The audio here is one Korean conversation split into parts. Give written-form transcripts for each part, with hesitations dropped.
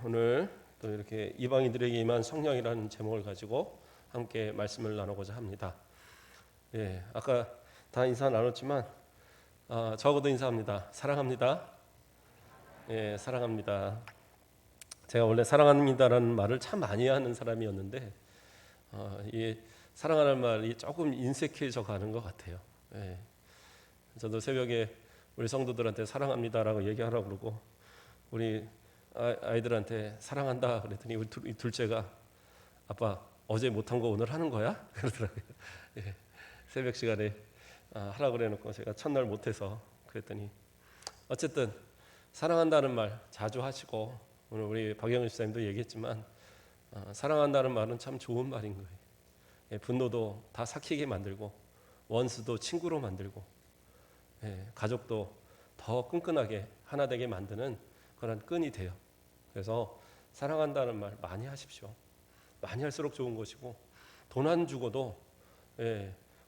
오늘 또 이렇게 이방인들에게 임한 성령이라는 제목을 가지고 함께 말씀을 나누고자 합니다. 아까 다 인사 나눴지만 저하고도 인사합니다. 사랑합니다. 사랑합니다. 제가 원래 사랑합니다라는 말을 참 많이 하는 사람이었는데 이 사랑하는 말이 조금 인색해져 가는 것 같아요. 저도 새벽에 우리 성도들한테 사랑합니다라고 얘기하라고 그러고 우리 아이들한테 사랑한다 그랬더니 우리 둘째가 아빠 어제 못한 거 오늘 하는 거야? 그러더라고요. 새벽 시간에 하라고 그래놓고 제가 첫날 못해서 그랬더니 어쨌든 사랑한다는 말 자주 하시고 오늘 우리 박영일 집사님도 얘기했지만 사랑한다는 말은 참 좋은 말인 거예요. 분노도 다 삭히게 만들고 원수도 친구로 만들고 가족도 더 끈끈하게 하나 되게 만드는 그런 끈이 돼요. 그래서 사랑한다는 말 많이 하십시오. 많이 할수록 좋은 것이고 돈 안 주고도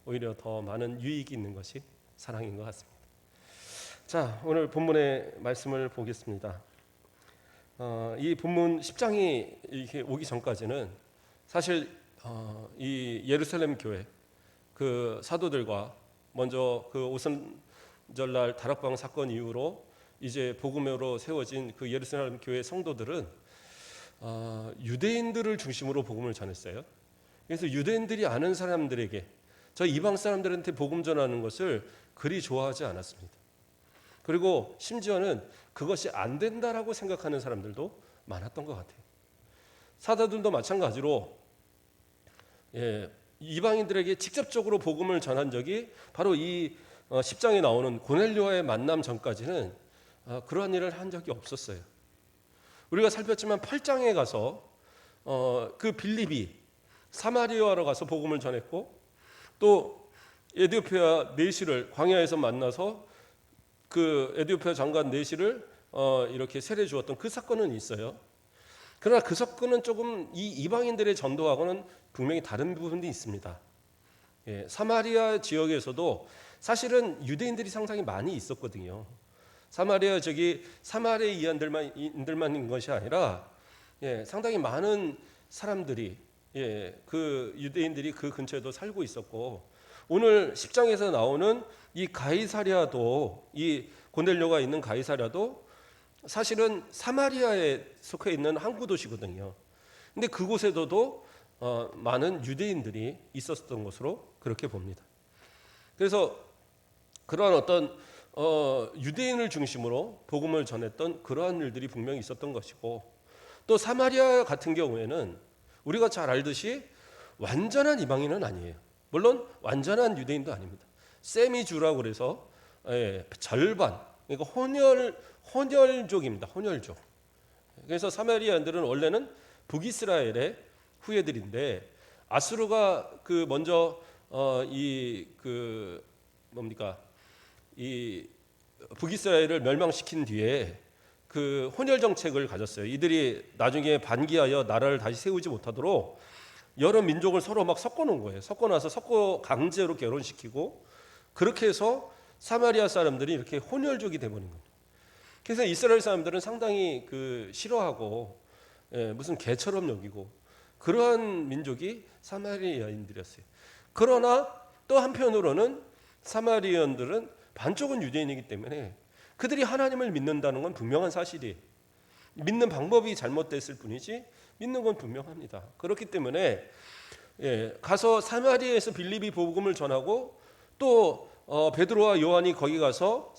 오히려 더 많은 유익이 있는 것이 사랑인 것 같습니다. 자, 오늘 본문의 말씀을 보겠습니다. 이 본문 10장이 이렇게 오기 전까지는 사실 이 예루살렘 교회 그 사도들과 먼저 그 오순절날 다락방 사건 이후로 이제 복음으로 세워진 그 예루살렘 교회 성도들은 유대인들을 중심으로 복음을 전했어요. 그래서 유대인들이 아는 사람들에게 저 이방 사람들한테 복음 전하는 것을 그리 좋아하지 않았습니다. 그리고 심지어는 그것이 안 된다라고 생각하는 사람들도 많았던 것 같아요. 사도들도 마찬가지로 이방인들에게 직접적으로 복음을 전한 적이 바로 이 10장에 나오는 고넬료와의 만남 전까지는 그러한 일을 한 적이 없었어요. 우리가 살폈지만 8장에 가서 그 빌립이 사마리아로 가서 복음을 전했고 또 에디오피아 내시를 광야에서 만나서 그 에디오피아 장관 내시를 이렇게 세례 주었던 그 사건은 있어요. 그러나 그 사건은 조금 이 이방인들의 전도하고는 분명히 다른 부분이 있습니다. 사마리아 지역에서도 사실은 유대인들이 상당히 많이 있었거든요. 사마리아 사마리아인들만인 것이 아니라 상당히 많은 사람들이 그 유대인들이 그 근처에도 살고 있었고 오늘 10장에서 나오는 이 가이사랴도 이 고넬료가 있는 가이사랴도 사실은 사마리아에 속해 있는 항구 도시거든요. 근데 그곳에도 많은 유대인들이 있었던 것으로 그렇게 봅니다. 그래서 그러한 어떤 유대인을 중심으로 복음을 전했던 그러한 일들이 분명히 있었던 것이고 또 사마리아 같은 경우에는 우리가 잘 알듯이 완전한 이방인은 아니에요. 물론 완전한 유대인도 아닙니다. 세미주라고 그래서 절반 그러니까 혼혈족입니다. 혼혈족. 그래서 사마리아인들은 원래는 북이스라엘의 후예들인데 아수르가 그 먼저 이 북이스라엘을 멸망시킨 뒤에 그 혼혈 정책을 가졌어요. 이들이 나중에 반기하여 나라를 다시 세우지 못하도록 여러 민족을 서로 막 섞어 놓은 거예요. 섞어 놔서 강제로 결혼시키고 그렇게 해서 사마리아 사람들이 이렇게 혼혈족이 돼 버린 겁니다. 그래서 이스라엘 사람들은 상당히 그 싫어하고 무슨 개처럼 여기고 그러한 민족이 사마리아인들이었어요. 그러나 또 한편으로는 사마리아인들은 반쪽은 유대인이기 때문에 그들이 하나님을 믿는다는 건 분명한 사실이에요. 믿는 방법이 잘못됐을 뿐이지 믿는 건 분명합니다. 그렇기 때문에 가서 사마리아에서 빌립이 복음을 전하고 또 베드로와 요한이 거기 가서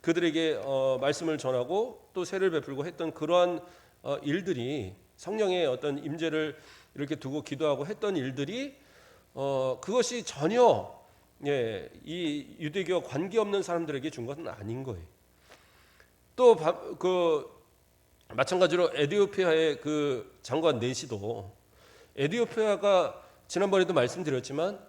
그들에게 말씀을 전하고 또 세를 베풀고 했던 그러한 일들이 성령의 어떤 임재를 이렇게 두고 기도하고 했던 일들이 그것이 전혀 이 유대교와 관계없는 사람들에게 준 것은 아닌 거예요. 또 마찬가지로 에디오피아의 그 장관 내시도 에디오피아가 지난번에도 말씀드렸지만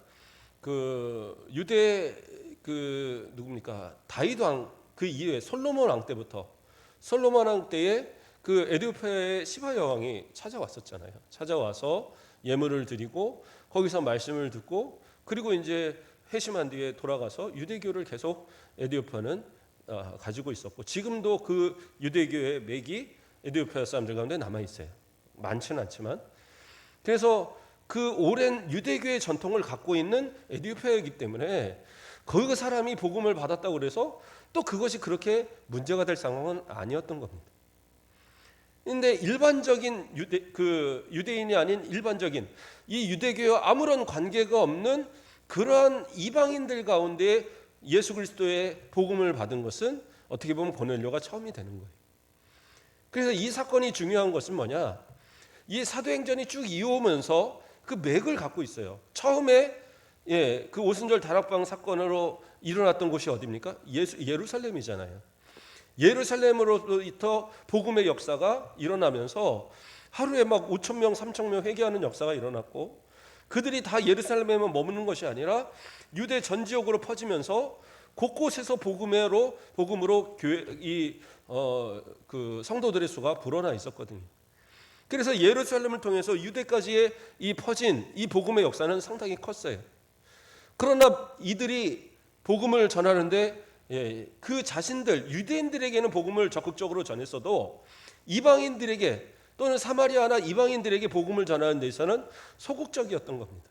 그 유대 그 누굽니까 다윗 왕 그 이후에 솔로몬 왕 때부터 솔로몬 왕 때에 그 에디오피아의 시바 여왕이 찾아왔었잖아요. 찾아와서 예물을 드리고 거기서 말씀을 듣고 그리고 이제 회심한 뒤에 돌아가서 유대교를 계속 에디오피아는 가지고 있었고 지금도 그 유대교의 맥이 에티오피아 사람들 가운데 남아 있어요. 많지는 않지만. 그래서 그 오랜 유대교의 전통을 갖고 있는 에티오피아이기 때문에 거기 사람이 복음을 받았다고 그래서 또 그것이 그렇게 문제가 될 상황은 아니었던 겁니다. 근데 일반적인 유대인이 아닌 일반적인 이 유대교와 아무런 관계가 없는 그러한 이방인들 가운데 예수 그리스도의 복음을 받은 것은 어떻게 보면 고넬료가 처음이 되는 거예요. 그래서 이 사건이 중요한 것은 뭐냐? 이 사도행전이 쭉 이어오면서 그 맥을 갖고 있어요. 처음에 그 오순절 다락방 사건으로 일어났던 곳이 어디입니까? 예루살렘이잖아요. 예루살렘으로부터 복음의 역사가 일어나면서 하루에 막 5천 명, 3천 명 회개하는 역사가 일어났고, 그들이 다 예루살렘에만 머무는 것이 아니라 유대 전 지역으로 퍼지면서 곳곳에서 복음으로 그 성도들의 수가 불어나 있었거든요. 그래서 예루살렘을 통해서 유대까지의 이 퍼진 이 복음의 역사는 상당히 컸어요. 그러나 이들이 복음을 전하는데 그 자신들 유대인들에게는 복음을 적극적으로 전했어도 이방인들에게 또는 사마리아나 이방인들에게 복음을 전하는 데 있어서는 소극적이었던 겁니다.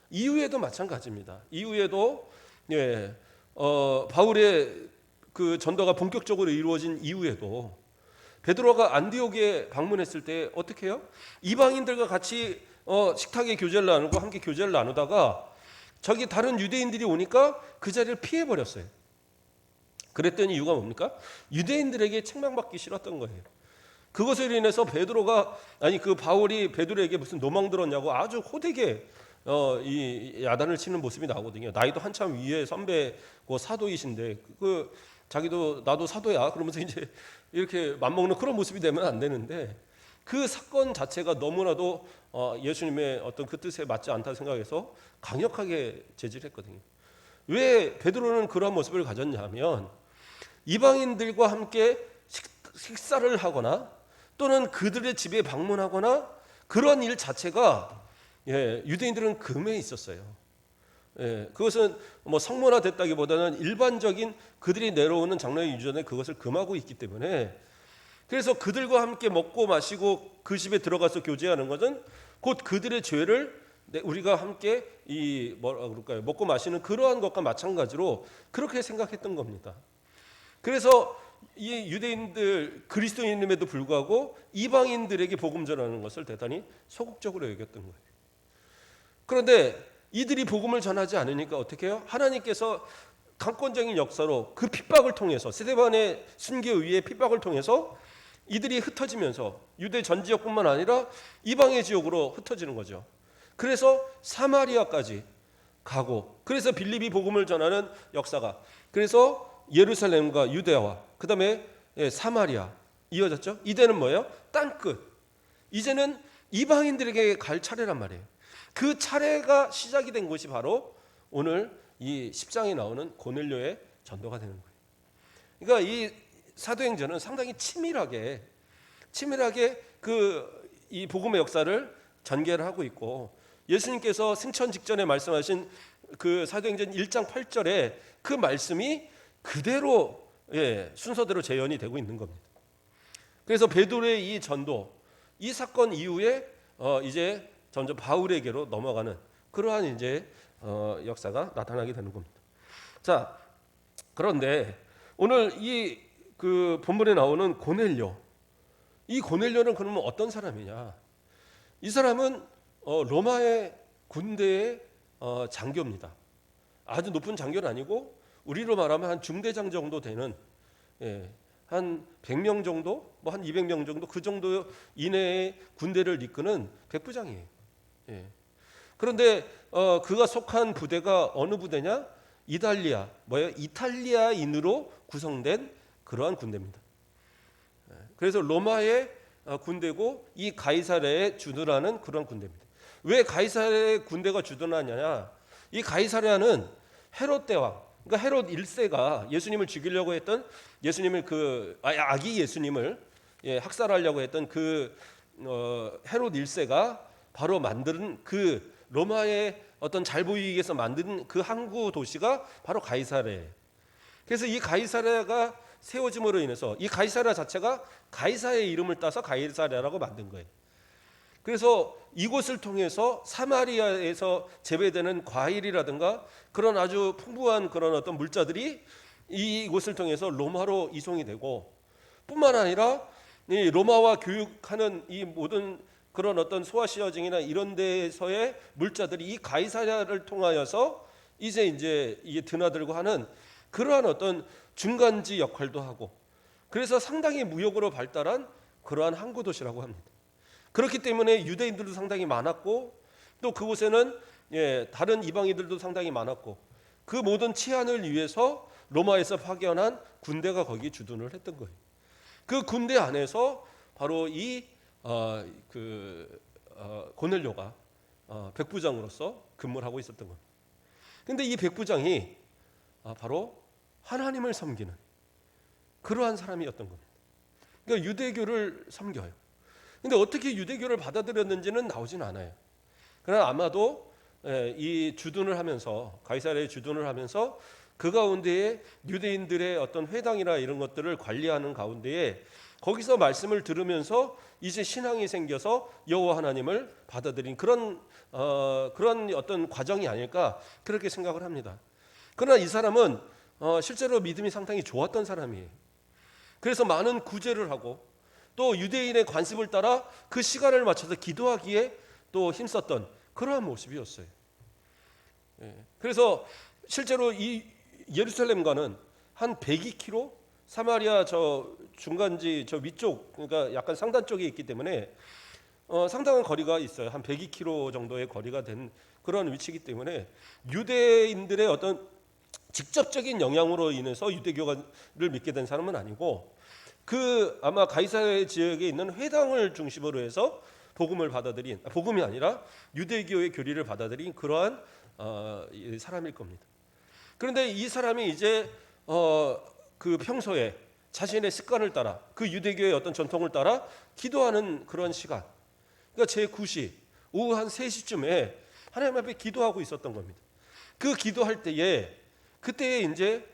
이후에도 마찬가지입니다. 이후에도 바울의 그 전도가 본격적으로 이루어진 이후에도 베드로가 안디옥에 방문했을 때 어떻게 해요? 이방인들과 같이 식탁에 교제를 나누고 함께 교제를 나누다가 저기 다른 유대인들이 오니까 그 자리를 피해버렸어요. 그랬더니 이유가 뭡니까? 유대인들에게 책망받기 싫었던 거예요. 그것으로 인해서 그 바울이 베드로에게 무슨 노망 들었냐고 아주 호되게 이 야단을 치는 모습이 나오거든요. 나이도 한참 위에 선배고 사도이신데 자기도 나도 사도야 그러면서 이제 이렇게 맞먹는 그런 모습이 되면 안 되는데, 그 사건 자체가 너무나도 예수님의 어떤 그 뜻에 맞지 않다 생각해서 강력하게 제지했거든요. 왜 베드로는 그런 모습을 가졌냐면, 이방인들과 함께 식사를 하거나 또는 그들의 집에 방문하거나 그런 일 자체가 유대인들은 금해 있었어요. 그것은 뭐 성문화됐다기보다는 일반적인 그들이 내려오는 장로의 유전에 그것을 금하고 있기 때문에, 그래서 그들과 함께 먹고 마시고 그 집에 들어가서 교제하는 것은 곧 그들의 죄를 우리가 함께 먹고 마시는 그러한 것과 마찬가지로 그렇게 생각했던 겁니다. 그래서 이 유대인들 그리스도인임에도 불구하고 이방인들에게 복음 전하는 것을 대단히 소극적으로 여겼던 거예요. 그런데 이들이 복음을 전하지 않으니까 어떻게 해요? 하나님께서 강권적인 역사로 그 핍박을 통해서 스데반의 순교 위에 핍박을 통해서 이들이 흩어지면서 유대 전 지역뿐만 아니라 이방의 지역으로 흩어지는 거죠. 그래서 사마리아까지 가고, 그래서 빌립이 복음을 전하는 역사가, 그래서 예루살렘과 유대와 그 다음에 사마리아 이어졌죠. 이제는 뭐예요? 땅끝. 이제는 이방인들에게 갈 차례란 말이에요. 그 차례가 시작이 된 곳이 바로 오늘 이 10장에 나오는 고넬료의 전도가 되는 거예요. 그러니까 이 사도행전은 상당히 치밀하게 이 복음의 역사를 전개를 하고 있고, 예수님께서 승천 직전에 말씀하신 그 사도행전 1장 8절에 그 말씀이 그대로 순서대로 재현이 되고 있는 겁니다. 그래서 베드로의 이 전도, 이 사건 이후에 이제 점점 바울에게로 넘어가는 그러한 이제 역사가 나타나게 되는 겁니다. 자, 그런데 오늘 이 그 본문에 나오는 고넬료, 이 고넬료는 그러면 어떤 사람이냐? 이 사람은 로마의 군대의 장교입니다. 아주 높은 장교는 아니고 우리로 말하면 한 중대장 정도 되는, 한 100명 정도, 뭐 한 200명 정도 그 정도 이내의 군대를 이끄는 백부장이에요. 그런데 그가 속한 부대가 어느 부대냐? 이탈리아인으로 구성된 그러한 군대입니다. 그래서 로마의 군대고 이 가이사랴에 주둔하는 그런 군대입니다. 왜 가이사랴의 군대가 주둔하느냐? 이 가이사랴는 헤롯 대왕, 그러니까 헤롯 1세가 예수님을 죽이려고 했던 예수님을 아기 예수님을 학살하려고 했던 그 헤롯 1세가 바로 만든 그 로마의 어떤 잘 보이기 위해서 만든 그 항구 도시가 바로 가이사랴예요. 그래서 이 가이사랴가 세워짐으로 인해서 이 가이사랴 자체가 가이사의 이름을 따서 가이사랴라고 만든 거예요. 그래서 이곳을 통해서 사마리아에서 재배되는 과일이라든가 그런 아주 풍부한 그런 어떤 물자들이 이곳을 통해서 로마로 이송이 되고, 뿐만 아니라 이 로마와 교육하는 이 모든 그런 어떤 소아시아증이나 이런 데에서의 물자들이 이 가이사랴를 통하여서 이제 이게 드나들고 하는 그러한 어떤 중간지 역할도 하고, 그래서 상당히 무역으로 발달한 그러한 항구 도시라고 합니다. 그렇기 때문에 유대인들도 상당히 많았고, 또 그곳에는 다른 이방인들도 상당히 많았고, 그 모든 치안을 위해서 로마에서 파견한 군대가 거기 주둔을 했던 거예요. 그 군대 안에서 바로 이 고넬료가 백부장으로서 근무를 하고 있었던 겁니다. 그런데 이 백부장이 바로 하나님을 섬기는 그러한 사람이었던 겁니다. 그러니까 유대교를 섬겨요. 근데 어떻게 유대교를 받아들였는지는 나오진 않아요. 그러나 아마도 이 주둔을 하면서, 가이사랴에 주둔을 하면서 그 가운데에 유대인들의 어떤 회당이나 이런 것들을 관리하는 가운데에 거기서 말씀을 들으면서 이제 신앙이 생겨서 여호와 하나님을 받아들인 그런 어떤 과정이 아닐까 그렇게 생각을 합니다. 그러나 이 사람은 실제로 믿음이 상당히 좋았던 사람이에요. 그래서 많은 구제를 하고 또 유대인의 관습을 따라 그 시간을 맞춰서 기도하기에 또 힘썼던 그러한 모습이었어요. 그래서 실제로 이 예루살렘과는 한 102km, 사마리아 저 중간지 저 위쪽, 그러니까 약간 상단 쪽에 있기 때문에 상당한 거리가 있어요. 한 102km 정도의 거리가 된 그런 위치이기 때문에 유대인들의 어떤 직접적인 영향으로 인해서 유대교를 믿게 된 사람은 아니고, 그 아마 가이사랴 지역에 있는 회당을 중심으로 해서 복음이 아니라 유대교의 교리를 받아들인 그러한 사람일 겁니다. 그런데 이 사람이 이제 그 평소에 자신의 습관을 따라 그 유대교의 어떤 전통을 따라 기도하는 그런 시간, 그러니까 제9시 오후 한 3시쯤에 하나님 앞에 기도하고 있었던 겁니다. 그 기도할 때에 그때에 이제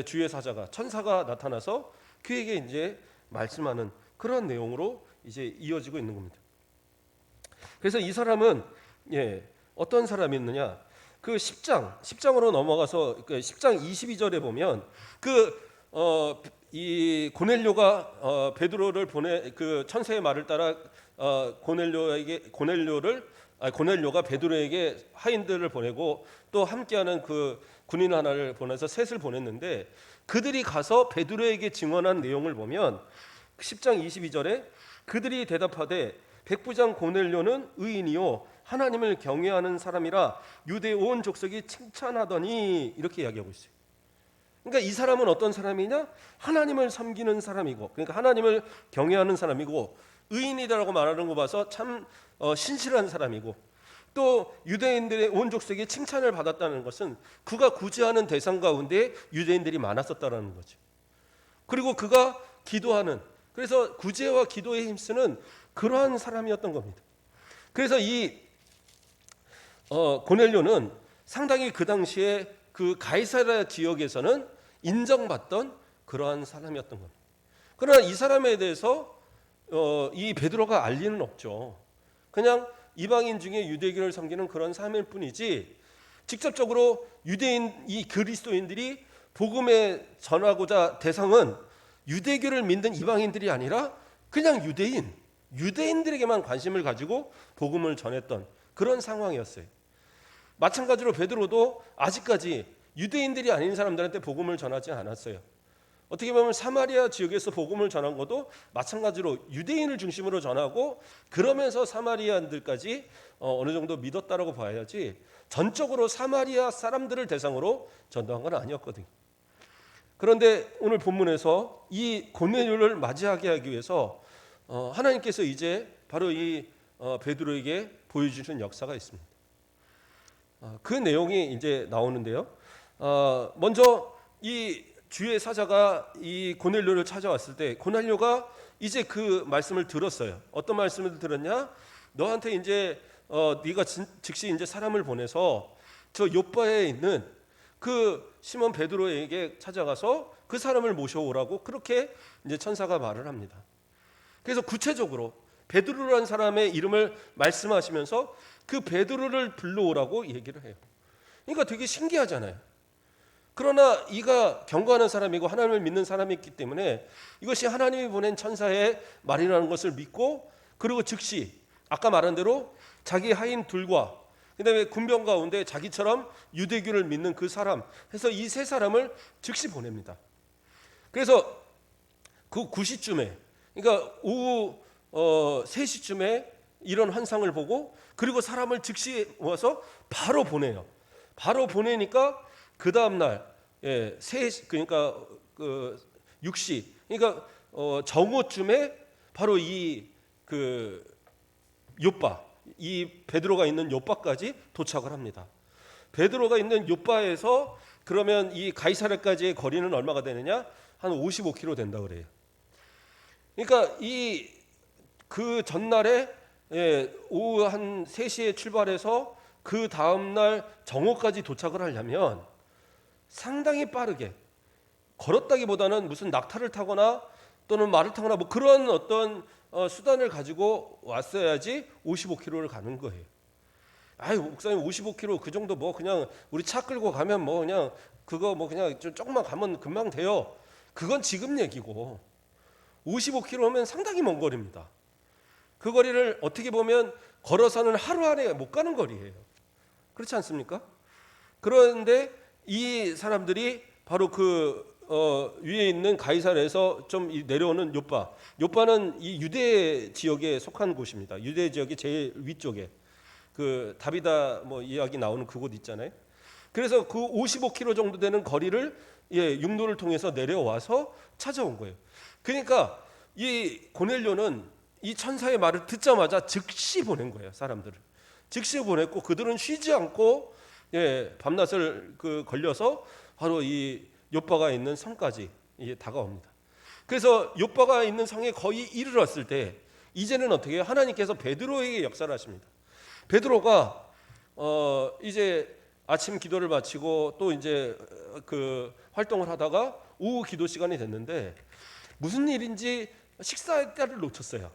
주의 사자가, 천사가 나타나서 그에게 이제 말씀하는 그런 내용으로 이제 이어지고 있는 겁니다. 그래서 이 사람은 어떤 사람이었느냐? 그 10장으로 넘어가서 그 10장 22절에 보면 이 고넬료가 베드로를 그 천사의 말을 따라 고넬료가 베드로에게 하인들을 보내고 또 함께하는 그 군인 하나를 보내서 셋을 보냈는데, 그들이 가서 베드로에게 증언한 내용을 보면 10장 22절에 그들이 대답하되 백부장 고넬료는 의인이요 하나님을 경외하는 사람이라 유대 온 족속이 칭찬하더니, 이렇게 이야기하고 있어요. 그러니까 이 사람은 어떤 사람이냐? 하나님을 섬기는 사람이고, 그러니까 하나님을 경외하는 사람이고, 의인이다라고 말하는 거 봐서 참 신실한 사람이고, 또 유대인들의 온 족속이 칭찬을 받았다는 것은 그가 구제하는 대상 가운데 유대인들이 많았었다라는 거죠. 그리고 그가 기도하는, 그래서 구제와 기도에 힘쓰는 그러한 사람이었던 겁니다. 그래서 이 고넬료는 상당히 그 당시에 그 가이사랴 지역에서는 인정받던 그러한 사람이었던 겁니다. 그러나 이 사람에 대해서 이 베드로가 알 리는 없죠. 그냥 이방인 중에 유대교를 섬기는 그런 사람일 뿐이지, 직접적으로 이 그리스도인들이 복음에 전하고자 대상은 유대교를 믿는 이방인들이 아니라 그냥 유대인들에게만 관심을 가지고 복음을 전했던 그런 상황이었어요. 마찬가지로 베드로도 아직까지 유대인들이 아닌 사람들한테 복음을 전하지 않았어요. 어떻게 보면 사마리아 지역에서 복음을 전한 것도 마찬가지로 유대인을 중심으로 전하고, 그러면서 사마리아인들까지 어느 정도 믿었다라고 봐야지 전적으로 사마리아 사람들을 대상으로 전도한 건 아니었거든요. 그런데 오늘 본문에서 이 고넬료를 맞이하게 하기 위해서 하나님께서 이제 바로 이 베드로에게 보여주신 역사가 있습니다. 그 내용이 이제 나오는데요. 먼저 이 주의 사자가 이 고넬료를 찾아왔을 때 고넬료가 이제 그 말씀을 들었어요. 어떤 말씀을 들었냐? 너한테 이제 네가 즉시 이제 사람을 보내서 저 요바에 있는 그 시몬 베드로에게 찾아가서 그 사람을 모셔오라고 그렇게 이제 천사가 말을 합니다. 그래서 구체적으로 베드로라는 사람의 이름을 말씀하시면서 그 베드로를 불러오라고 얘기를 해요. 그러니까 되게 신기하잖아요. 그러나 이가 경고하는 사람이고 하나님을 믿는 사람이기 때문에 이것이 하나님이 보낸 천사의 말이라는 것을 믿고, 그리고 즉시 아까 말한 대로 자기 하인 둘과 그다음에 군병 가운데 자기처럼 유대교를 믿는 그 사람 해서 이 세 사람을 즉시 보냅니다. 그래서 그 9시쯤에, 그러니까 오후 3시쯤에 이런 환상을 보고, 그리고 사람을 즉시 모아서 바로 보내요. 바로 보내니까 그 다음 날 그러니까 6시, 그러니까 정오쯤에 바로 요빠, 이 베드로가 있는 요빠까지 도착을 합니다. 베드로가 있는 요빠에서 그러면 이 가이사랴까지의 거리는 얼마가 되느냐? 한 55km 된다 그래요. 그러니까 그 전날에 오후 한 3시에 출발해서 그 다음 날 정오까지 도착을 하려면 상당히 빠르게, 걸었다기보다는 무슨 낙타를 타거나 또는 말을 타거나 뭐 그런 어떤 수단을 가지고 왔어야지 55km를 가는 거예요. 아유, 목사님 55km 그 정도 뭐 그냥 우리 차 끌고 가면 뭐 그냥 그거 뭐 그냥 좀 조금만 가면 금방 돼요. 그건 지금 얘기고 55km면 상당히 먼 거리입니다. 그 거리를 어떻게 보면 걸어서는 하루 안에 못 가는 거리예요. 그렇지 않습니까? 그런데 이 사람들이 바로 위에 있는 가이사랴에서 좀 내려오는 요빠는 이 유대 지역에 속한 곳입니다. 유대 지역의 제일 위쪽에 그 다비다 뭐 이야기 나오는 그곳 있잖아요. 그래서 그 55km 정도 되는 거리를 육로를 통해서 내려와서 찾아온 거예요. 그러니까 이 고넬료는 이 천사의 말을 듣자마자 즉시 보낸 거예요. 사람들을 즉시 보냈고, 그들은 쉬지 않고 밤낮을 걸려서 바로 이 요빠가 있는 성까지 다가옵니다. 그래서 요빠가 있는 성에 거의 이르렀을 때 이제는 어떻게 해요? 하나님께서 베드로에게 역사를 하십니다. 베드로가 이제 아침 기도를 마치고 또 이제 그 활동을 하다가 오후 기도 시간이 됐는데 무슨 일인지 식사 때를 놓쳤어요.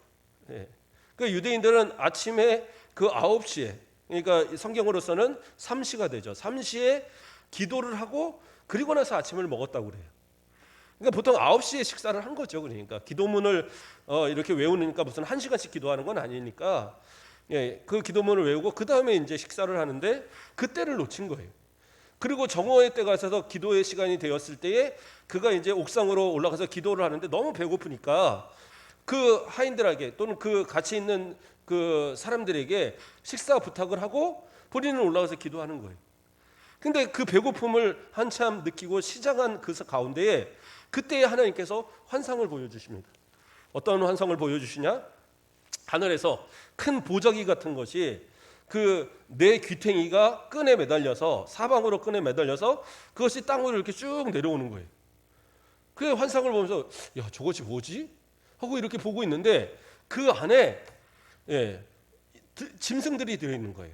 그 유대인들은 아침에 그 9시에, 그러니까 성경으로서는 3시가 되죠. 3시에 기도를 하고 그리고 나서 아침을 먹었다고 그래요. 그러니까 보통 9시에 식사를 한 거죠. 그러니까 기도문을 이렇게 외우니까 무슨 1시간씩 기도하는 건 아니니까 그 기도문을 외우고 그 다음에 이제 식사를 하는데 그때를 놓친 거예요. 그리고 정오의 때가 있어서 기도의 시간이 되었을 때에 그가 이제 옥상으로 올라가서 기도를 하는데 너무 배고프니까 그 하인들에게 또는 그 같이 있는 그 사람들에게 식사 부탁을 하고 본인은 올라가서 기도하는 거예요. 근데 그 배고픔을 한참 느끼고 시장한 그 가운데에 그때 하나님께서 환상을 보여주십니다. 어떤 환상을 보여주시냐? 하늘에서 큰 보자기 같은 것이 내 귀퉁이가 끈에 매달려서, 사방으로 끈에 매달려서 그것이 땅으로 이렇게 쭉 내려오는 거예요. 그 환상을 보면서 야, 저것이 뭐지? 하고 이렇게 보고 있는데 그 안에 짐승들이 들어있는 거예요.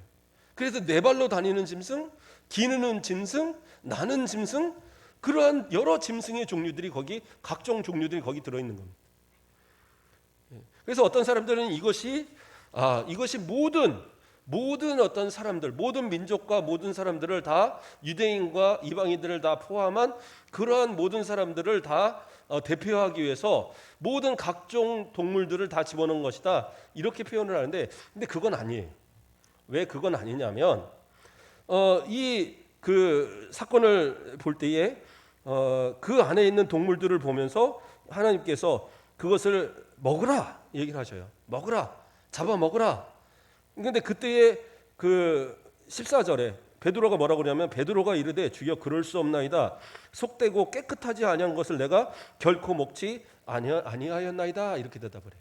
그래서 네 발로 다니는 짐승, 기르는 짐승, 나는 짐승, 그러한 여러 짐승의 종류들이 각종 종류들이 거기 들어있는 겁니다. 그래서 어떤 사람들은 이것이 모든 어떤 사람들, 모든 민족과 모든 사람들을 다, 유대인과 이방인들을 다 포함한 그러한 모든 사람들을 다 대표하기 위해서 모든 각종 동물들을 다 집어넣은 것이다, 이렇게 표현을 하는데, 근데 그건 아니에요. 왜 그건 아니냐면 그 사건을 볼 때에 그 안에 있는 동물들을 보면서 하나님께서 그것을 먹으라 얘기를 하셔요. 먹으라, 잡아 먹으라. 근데 그때에 그 14절에 베드로가 뭐라고 그러냐면, 베드로가 이르되 주여 그럴 수 없나이다. 속되고 깨끗하지 아니한 것을 내가 결코 먹지 아니하였나이다, 이렇게 대답을 해요.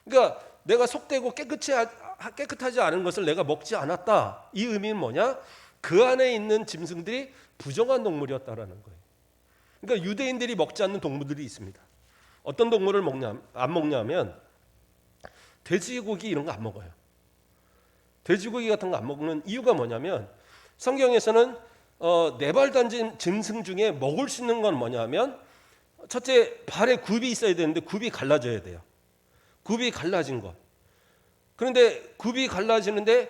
그러니까 내가 속되고 깨끗하지 않은 것을 내가 먹지 않았다. 이 의미는 뭐냐? 그 안에 있는 짐승들이 부정한 동물이었다라는 거예요. 그러니까 유대인들이 먹지 않는 동물들이 있습니다. 어떤 동물을 안 먹냐면 돼지고기 이런 거 안 먹어요. 돼지고기 같은 거 안 먹는 이유가 뭐냐면 성경에서는 네발단 짐승 중에 먹을 수 있는 건 뭐냐면 첫째 발에 굽이 있어야 되는데 굽이 갈라져야 돼요. 굽이 갈라진 것. 그런데 굽이 갈라지는데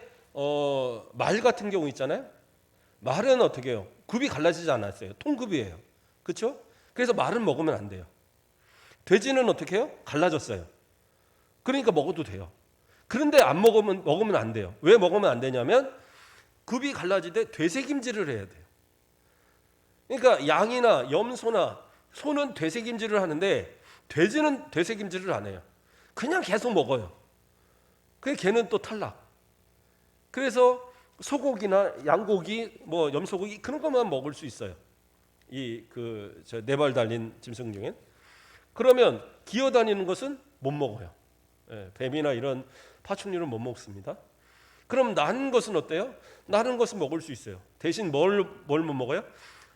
말 같은 경우 있잖아요. 말은 어떻게 해요? 굽이 갈라지지 않았어요. 통굽이에요. 그렇죠? 그래서 말은 먹으면 안 돼요. 돼지는 어떻게 해요? 갈라졌어요. 그러니까 먹어도 돼요. 그런데 안 먹으면 안 돼요. 왜 먹으면 안 되냐면 굽이 갈라질 때 되새김질을 해야 돼요. 그러니까 양이나 염소나 소는 되새김질을 하는데 돼지는 되새김질을 안 해요. 그냥 계속 먹어요. 그게 걔는 또 탈락. 그래서 소고기나 양고기, 뭐 염소고기 그런 것만 먹을 수 있어요. 저 네 발 달린 짐승 중엔. 그러면 기어다니는 것은 못 먹어요. 뱀이나 이런 파충류는 못 먹습니다. 그럼 나는 것은 어때요? 나는 것은 먹을 수 있어요. 대신 뭘 못 먹어요?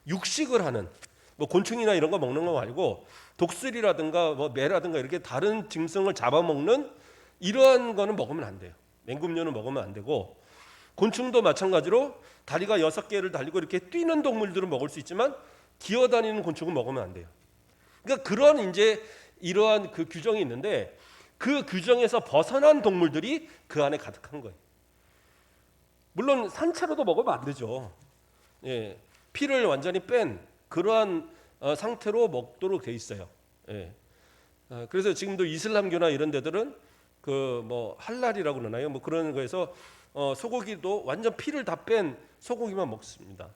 육식을 하는 뭐 곤충이나 이런 거 먹는 거 말고 독수리라든가 뭐 매라든가 이렇게 다른 짐승을 잡아먹는 이러한 거는 먹으면 안 돼요. 맹금류는 먹으면 안 되고 곤충도 마찬가지로 다리가 6개를 달리고 이렇게 뛰는 동물들은 먹을 수 있지만 기어다니는 곤충은 먹으면 안 돼요. 그러니까 그런 이제 이러한 그 규정이 있는데 그 규정에서 벗어난 동물들이 그 안에 가득한 거예요. 물론 산채로도 먹으면 안 되죠. 예, 피를 완전히 뺀 그러한 상태로 먹도록 돼 있어요. 예. 그래서 지금도 이슬람교나 이런 데들은 그 뭐 할랄이라고 그러나요? 뭐 그런 거에서 소고기도 완전 피를 다 뺀 소고기만 먹습니다.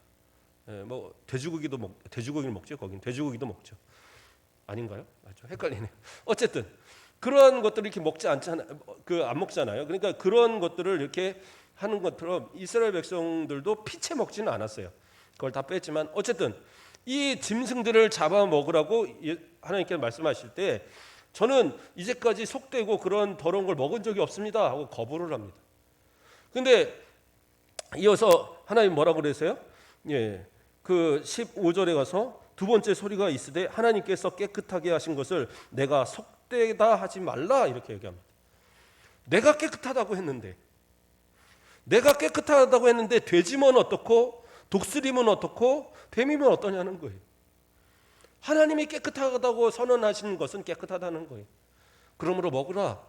예, 뭐 돼지고기를 먹죠. 거긴 돼지고기도 먹죠. 아닌가요? 맞죠? 헷갈리네요. 어쨌든 그런 것들을 이렇게 먹지 않잖아요. 안 먹잖아요. 그러니까 그런 것들을 이렇게 하는 것처럼 이스라엘 백성들도 피채 먹지는 않았어요. 그걸 다 뺐지만 어쨌든 이 짐승들을 잡아 먹으라고 하나님께서 말씀하실 때 저는 이제까지 속되고 그런 더러운 걸 먹은 적이 없습니다 하고 거부를 합니다. 근데 이어서 하나님 뭐라고 그러세요? 예, 그 15절에 가서 두 번째 소리가 있으되 하나님께서 깨끗하게 하신 것을 내가 속되다 하지 말라 이렇게 얘기합니다. 내가 깨끗하다고 했는데 돼지면 어떻고 독수리면 어떻고 뱀이면 어떠냐는 거예요. 하나님이 깨끗하다고 선언하신 것은 깨끗하다는 거예요. 그러므로 먹으라.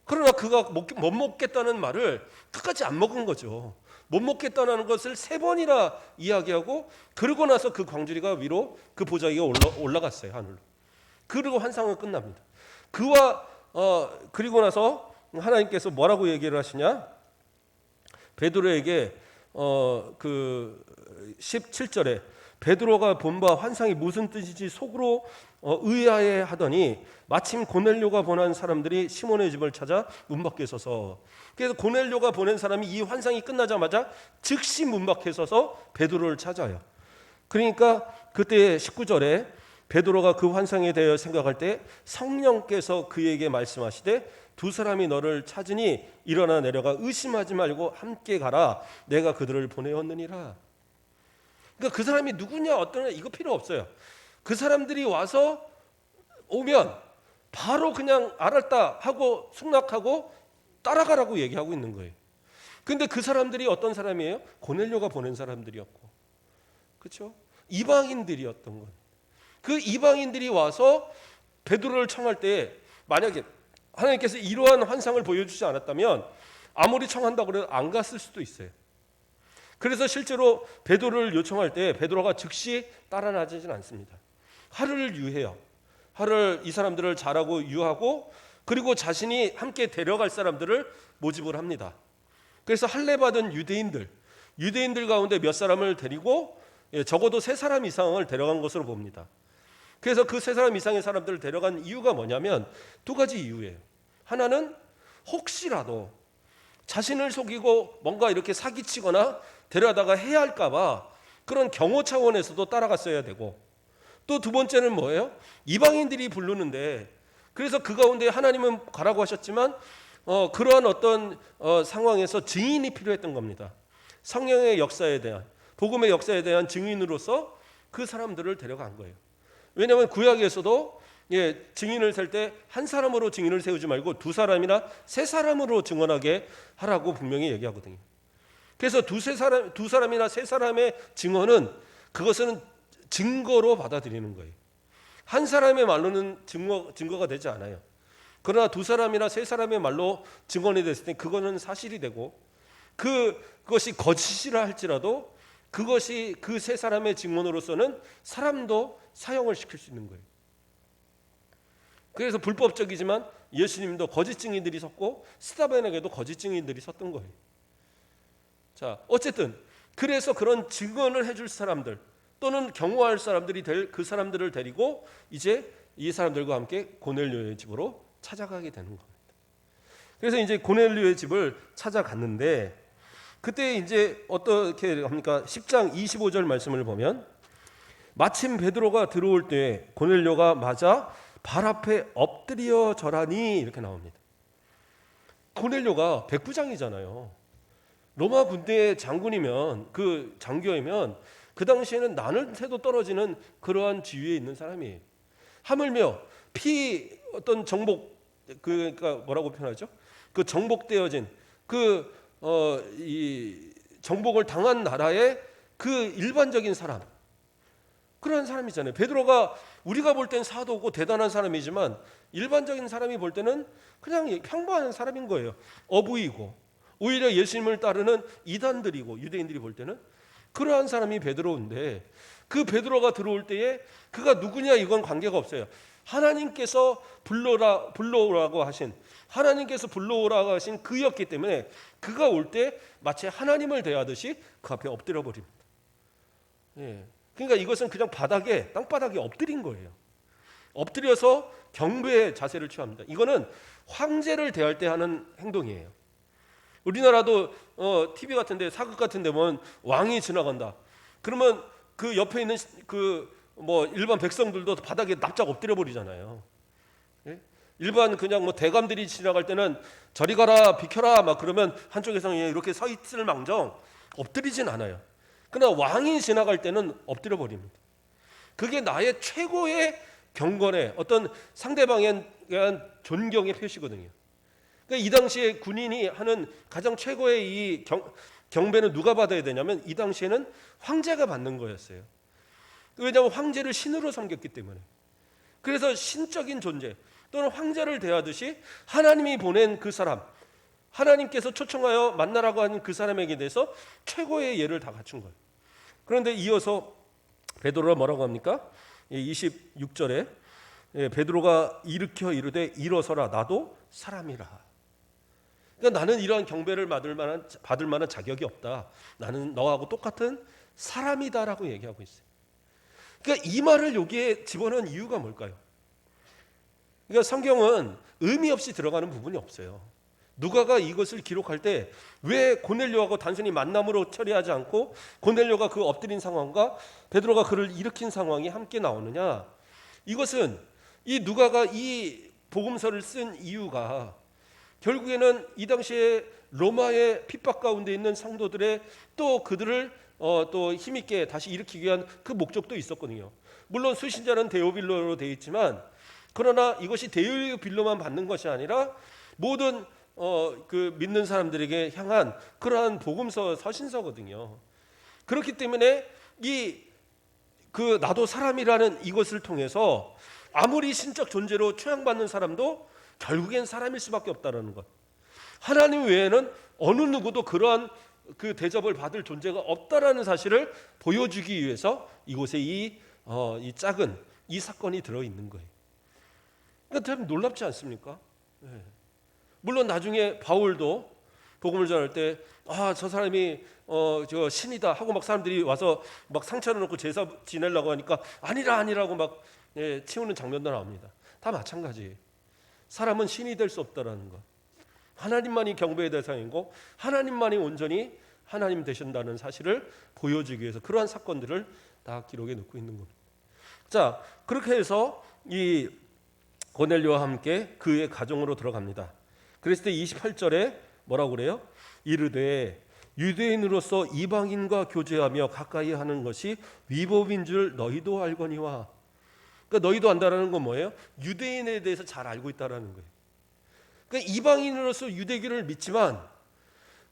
그러나 그가 못 먹겠다는 말을 끝까지 안 먹은 거죠. 못 먹겠다는 것을 3번이나 이야기하고 그러고 나서 그 광주리가 위로 그 보자기가 올라갔어요. 하늘로. 그리고 환상은 끝납니다. 그리고 나서 하나님께서 뭐라고 얘기를 하시냐? 베드로에게 그 17절에 베드로가 본 바 환상이 무슨 뜻인지 속으로 의아해 하더니 마침 고넬료가 보낸 사람들이 시몬의 집을 찾아 문 밖에 서서 그래서 고넬료가 보낸 사람이 이 환상이 끝나자마자 즉시 문 밖에 서서 베드로를 찾아요. 그러니까 그때 19절에 베드로가 그 환상에 대해 생각할 때 성령께서 그에게 말씀하시되 두 사람이 너를 찾으니 일어나 내려가 의심하지 말고 함께 가라 내가 그들을 보내었느니라. 그러니까 그 사람이 누구냐 어떠냐 이거 필요 없어요. 그 사람들이 와서 오면 바로 그냥 알았다 하고 승낙하고 따라가라고 얘기하고 있는 거예요. 근데 그 사람들이 어떤 사람이에요? 고넬료가 보낸 사람들이었고, 그렇죠? 이방인들이었던 것. 그 이방인들이 와서 베드로를 청할 때 만약에 하나님께서 이러한 환상을 보여주지 않았다면 아무리 청한다고 해도 안 갔을 수도 있어요. 그래서 실제로 베드로를 요청할 때 베드로가 즉시 따라 나지는 않습니다. 하루를 유해요. 하루를 이 사람들을 잘하고 유하고 그리고 자신이 함께 데려갈 사람들을 모집을 합니다. 그래서 할례 받은 유대인들 가운데 몇 사람을 데리고 적어도 3사람 이상을 데려간 것으로 봅니다. 그래서 그 3사람 이상의 사람들을 데려간 이유가 뭐냐면 2가지 이유예요. 하나는 혹시라도 자신을 속이고 뭔가 이렇게 사기치거나 데려다가 해야 할까 봐 그런 경호 차원에서도 따라갔어야 되고 또 2번째는 뭐예요? 이방인들이 부르는데 그래서 그 가운데 하나님은 가라고 하셨지만 그러한 어떤 상황에서 증인이 필요했던 겁니다. 성령의 역사에 대한 복음의 역사에 대한 증인으로서 그 사람들을 데려간 거예요. 왜냐하면 구약에서도 증인을 셀 때 한 사람으로 증인을 세우지 말고 2사람이나 3사람으로 증언하게 하라고 분명히 얘기하거든요. 그래서 두 사람이나 세 사람의 증언은 그것은 증거로 받아들이는 거예요. 한 사람의 말로는 증거가 되지 않아요. 그러나 두 사람이나 세 사람의 말로 증언이 됐을 때 그거는 사실이 되고, 그것이 거짓이라 할지라도 그것이 그 세 사람의 증언으로서는 사람도 사형을 시킬 수 있는 거예요. 그래서 불법적이지만 예수님도 거짓 증인들이 섰고 스데반에게도 거짓 증인들이 섰던 거예요. 자, 어쨌든 그래서 그런 증언을 해줄 사람들 또는 경호할 사람들이 될 그 사람들을 데리고 이제 이 사람들과 함께 고넬료의 집으로 찾아가게 되는 겁니다. 그래서 이제 고넬료의 집을 찾아갔는데 그때 이제 어떻게 합니까? 10장 25절 말씀을 보면 마침 베드로가 들어올 때 고넬료가 맞아 발 앞에 엎드려 절하니 이렇게 나옵니다. 고넬료가 백부장이잖아요. 로마 군대의 장군이면 그 장교이면 그 당시에는 나눌 새도 떨어지는 그러한 지위에 있는 사람이에요. 하물며 어떤 정복 그러니까 뭐라고 표현하죠? 그 정복되어진 이 정복을 당한 나라의 그 일반적인 사람, 그런 사람이잖아요. 베드로가 우리가 볼 땐 사도고 대단한 사람이지만 일반적인 사람이 볼 때는 그냥 평범한 사람인 거예요. 어부이고 오히려 예수님을 따르는 이단들이고 유대인들이 볼 때는 그러한 사람이 베드로인데 그 베드로가 들어올 때에 그가 누구냐 이건 관계가 없어요. 하나님께서 불러오라고 하신 그였기 때문에 그가 올 때 마치 하나님을 대하듯이 그 앞에 엎드려 버립니다. 예. 그러니까 이것은 그냥 땅바닥에 엎드린 거예요. 엎드려서 경배의 자세를 취합니다. 이거는 황제를 대할 때 하는 행동이에요. 우리나라도 TV 같은데 사극 같은데 보면 왕이 지나간다. 그러면 그 옆에 있는 일반 백성들도 바닥에 납작 엎드려 버리잖아요. 예? 일반 그냥 대감들이 지나갈 때는 저리 가라 비켜라 막 그러면 한쪽에서는 이렇게 서 있을 망정 엎드리진 않아요. 그러나 왕이 지나갈 때는 엎드려 버립니다. 그게 나의 최고의 경건의 어떤 상대방에 대한 존경의 표시거든요. 그러니까 이 당시에 군인이 하는 가장 최고의 이 경배는 누가 받아야 되냐면 이 당시에는 황제가 받는 거였어요. 왜냐하면 황제를 신으로 섬겼기 때문에. 그래서 신적인 존재 또는 황제를 대하듯이 하나님이 보낸 그 사람, 하나님께서 초청하여 만나라고 하는 그 사람에게 대해서 최고의 예를 다 갖춘 거예요. 그런데 이어서 베드로가 뭐라고 합니까? 26절에 베드로가 일으켜 이르되 일어서라 나도 사람이라. 그러니까 나는 이러한 경배를 받을 만한 자격이 없다. 나는 너하고 똑같은 사람이다라고 얘기하고 있어요. 그러니까 이 말을 여기에 집어넣은 이유가 뭘까요? 그러니까 성경은 의미 없이 들어가는 부분이 없어요. 누가가 이것을 기록할 때 왜 고넬료하고 단순히 만남으로 처리하지 않고 고넬료가 그 엎드린 상황과 베드로가 그를 일으킨 상황이 함께 나오느냐? 이것은 이 누가가 이 복음서를 쓴 이유가 결국에는 이 당시에 로마의 핍박 가운데 있는 성도들의 또 그들을 또 힘있게 다시 일으키기 위한 그 목적도 있었거든요. 물론 수신자는 데오빌로로 되어 있지만 그러나 이것이 데오빌로만 받는 것이 아니라 모든 그 믿는 사람들에게 향한 그러한 복음서 서신서거든요. 그렇기 때문에 나도 사람이라는 이것을 통해서 아무리 신적 존재로 초양받는 사람도 결국엔 사람일 수밖에 없다는 것. 하나님 외에는 어느 누구도 그러한 그 대접을 받을 존재가 없다라는 사실을 보여주기 위해서 이곳에 이 작은 이 사건이 들어 있는 거예요. 그러니까 참 놀랍지 않습니까? 네. 물론 나중에 바울도 복음을 전할 때 저 사람이 저 신이다 하고 막 사람들이 와서 막 상처를 놓고 제사 지내려고 하니까 아니라고 막 치우는 장면도 나옵니다. 다 마찬가지예요. 사람은 신이 될 수 없다라는 것. 하나님만이 경배의 대상이고 하나님만이 온전히 하나님 되신다는 사실을 보여주기 위해서 그러한 사건들을 다 기록에 넣고 있는 겁니다. 자, 그렇게 해서 이 고넬료와 함께 그의 가정으로 들어갑니다. 그랬을 때 28절에 뭐라고 그래요? 이르되 유대인으로서 이방인과 교제하며 가까이 하는 것이 위법인 줄 너희도 알거니와. 그러니까 너희도 안다라는 건 뭐예요? 유대인에 대해서 잘 알고 있다라는 거예요. 그러니까 이방인으로서 유대교를 믿지만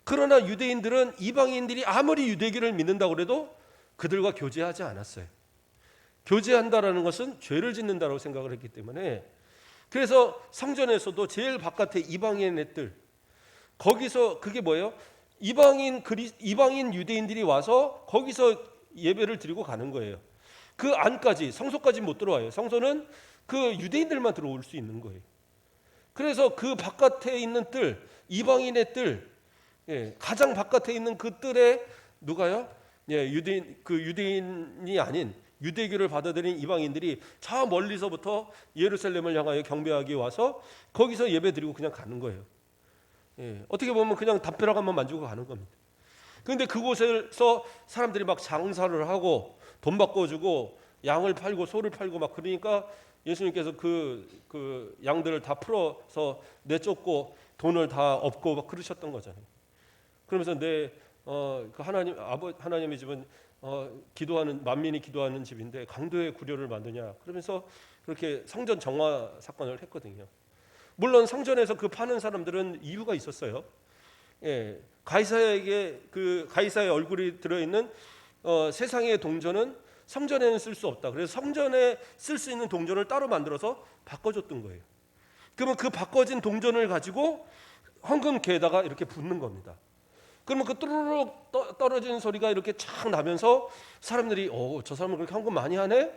그러나 유대인들은 이방인들이 아무리 유대교를 믿는다고 해도 그들과 교제하지 않았어요. 교제한다라는 것은 죄를 짓는다고 생각을 했기 때문에, 그래서 성전에서도 제일 바깥에 이방인 애들, 거기서 그게 뭐예요? 이방인 유대인들이 와서 거기서 예배를 드리고 가는 거예요. 그 안까지, 성소까지 못 들어와요. 성소는 그 유대인들만 들어올 수 있는 거예요. 그래서 그 바깥에 있는 뜰, 이방인의 뜰, 가장 바깥에 있는 그 뜰에 누가요? 유대인이 아닌 유대교를 받아들인 이방인들이 저 멀리서부터 예루살렘을 향하여 경배하기 와서 거기서 예배 드리고 그냥 가는 거예요. 어떻게 보면 그냥 담벼락만 만지고 가는 겁니다. 그런데 그곳에서 사람들이 막 장사를 하고 돈 바꿔주고 양을 팔고 소를 팔고 막 그러니까 예수님께서 그 양들을 다 풀어서 내쫓고 돈을 다 업고 막 그러셨던 거잖아요. 그러면서 그 하나님의 집은 기도하는 만민이 기도하는 집인데 강도의 구려를 만드냐 그러면서 그렇게 성전 정화 사건을 했거든요. 물론 성전에서 그 파는 사람들은 이유가 있었어요. 가이사에게 가이사의 얼굴이 들어있는 세상의 동전은 성전에는 쓸 수 없다. 그래서 성전에 쓸 수 있는 동전을 따로 만들어서 바꿔줬던 거예요. 그러면 그 바꿔진 동전을 가지고 헌금계에다가 이렇게 붓는 겁니다. 그러면 그 뚜루룩 떨어지는 소리가 이렇게 착 나면서 사람들이 저 사람은 그렇게 헌금 많이 하네?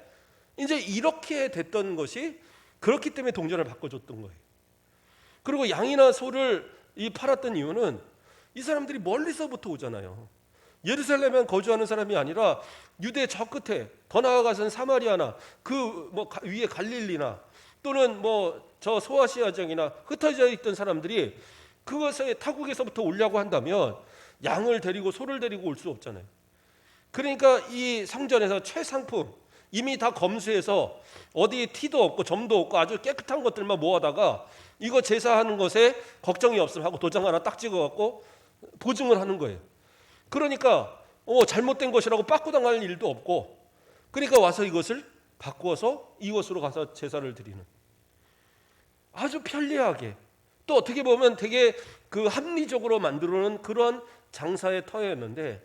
이제 이렇게 됐던 것이 그렇기 때문에 동전을 바꿔줬던 거예요. 그리고 양이나 소를 팔았던 이유는 이 사람들이 멀리서부터 오잖아요. 예루살렘에 거주하는 사람이 아니라 유대 저 끝에 더 나아가서는 사마리아나 그 위에 갈릴리나 또는 저 소아시아 지역이나 흩어져 있던 사람들이 그것에 타국에서부터 오려고 한다면 양을 데리고 소를 데리고 올 수 없잖아요. 그러니까 이 성전에서 최상품 이미 다 검수해서 어디에 티도 없고 점도 없고 아주 깨끗한 것들만 모아다가 이거 제사하는 것에 걱정이 없음 하고 도장 하나 딱 찍어갖고 보증을 하는 거예요. 그러니까 잘못된 것이라고 빠꾸당할 일도 없고, 그러니까 와서 이것을 바꾸어서 이곳으로 가서 제사를 드리는, 아주 편리하게 또 어떻게 보면 되게 합리적으로 만들어놓은 그런 장사의 터였는데,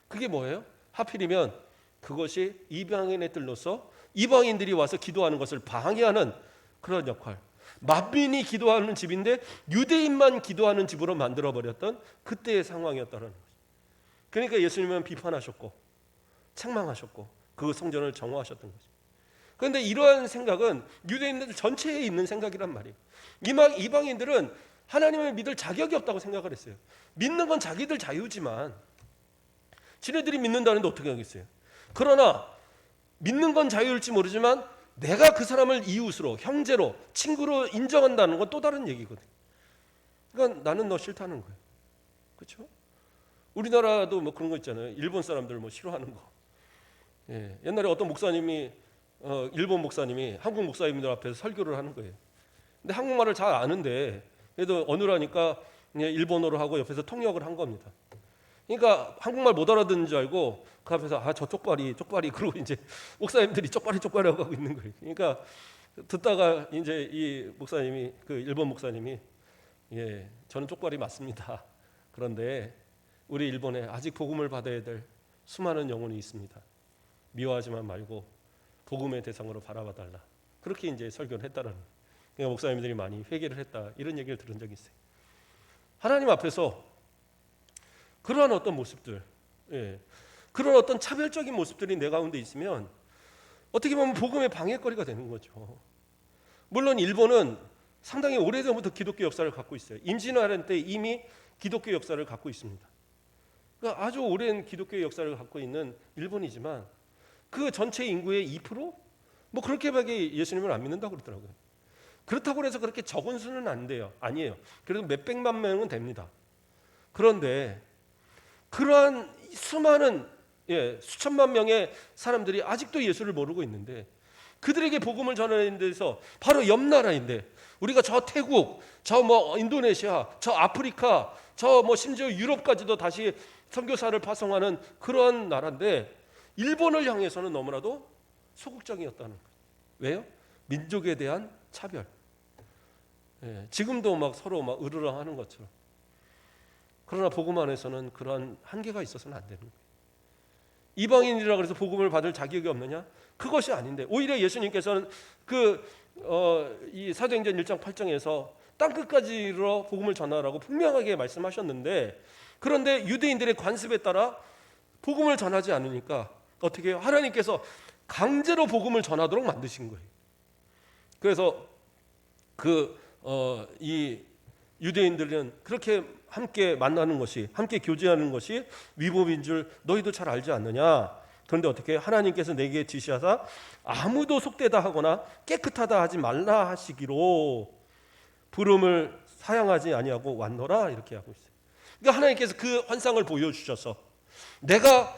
그게 뭐예요? 하필이면 그것이 이방인의 뜰로서 이방인들이 와서 기도하는 것을 방해하는 그런 역할, 만민이 기도하는 집인데 유대인만 기도하는 집으로 만들어버렸던 그때의 상황이었다는 거죠. 그러니까 예수님은 비판하셨고 책망하셨고 그 성전을 정화하셨던 거죠. 그런데 이러한 생각은 유대인들 전체에 있는 생각이란 말이에요. 이방인들은 하나님을 믿을 자격이 없다고 생각을 했어요. 믿는 건 자기들 자유지만 지네들이 믿는다는데 어떻게 하겠어요. 그러나 믿는 건 자유일지 모르지만 내가 그 사람을 이웃으로, 형제로, 친구로 인정한다는 건 또 다른 얘기거든요. 그러니까 나는 너 싫다는 거예요. 그렇죠? 우리나라도 그런 거 있잖아요. 일본 사람들 싫어하는 거. 옛날에 어떤 목사님이 일본 목사님이 한국 목사님들 앞에서 설교를 하는 거예요. 근데 한국말을 잘 아는데 그래도 어느라니까 일본어로 하고 옆에서 통역을 한 겁니다. 그러니까 한국말 못 알아듣는 줄 알고 그 앞에서 저 쪽발이 그러고 이제 목사님들이 쪽발이 하고 있는 거예요. 그러니까 듣다가 이제 이 목사님이 그 일본 목사님이 저는 쪽발이 맞습니다. 그런데 우리 일본에 아직 복음을 받아야 될 수많은 영혼이 있습니다. 미워하지만 말고 복음의 대상으로 바라봐 달라. 그렇게 이제 설교를 했다라는 거예요. 그러니까 목사님들이 많이 회개를 했다 이런 얘기를 들은 적이 있어요. 하나님 앞에서 그러한 어떤 모습들, 그런 어떤 차별적인 모습들이 내 가운데 있으면 어떻게 보면 복음의 방해거리가 되는 거죠. 물론 일본은 상당히 오래전부터 기독교 역사를 갖고 있어요. 임진왜란 때 이미 기독교 역사를 갖고 있습니다. 그러니까 아주 오랜 기독교 역사를 갖고 있는 일본이지만 그 전체 인구의 2%? 그렇게밖에 예수님을 안 믿는다고 그러더라고요. 그렇다고 해서 그렇게 적은 수는 안 돼요. 아니에요. 그래도 몇백만 명은 됩니다. 그런데 그러한 수많은 수천만 명의 사람들이 아직도 예수를 모르고 있는데 그들에게 복음을 전하는 데서 바로 옆 나라인데 우리가 저 태국, 저 인도네시아, 저 아프리카, 저 심지어 유럽까지도 다시 선교사를 파송하는 그런 나라인데 일본을 향해서는 너무나도 소극적이었다는 거예요. 왜요? 민족에 대한 차별. 지금도 서로 으르렁 하는 것처럼. 그러나 복음 안에서는 그러한 한계가 있어서는 안 되는 거예요. 이방인이라 그래서 복음을 받을 자격이 없느냐? 그것이 아닌데 오히려 예수님께서는 이 사도행전 1장 8장에서 땅끝까지 이르러 복음을 전하라고 분명하게 말씀하셨는데, 그런데 유대인들의 관습에 따라 복음을 전하지 않으니까 어떻게 해요? 하나님께서 강제로 복음을 전하도록 만드신 거예요. 그래서 이 유대인들은 그렇게 함께 만나는 것이, 함께 교제하는 것이 위법인 줄 너희도 잘 알지 않느냐? 그런데 어떻게 하나님께서 내게 지시하사 아무도 속되다 하거나 깨끗하다 하지 말라 하시기로 부름을 사양하지 아니하고 왔노라, 이렇게 하고 있어요. 그러니까 하나님께서 그 환상을 보여주셔서 내가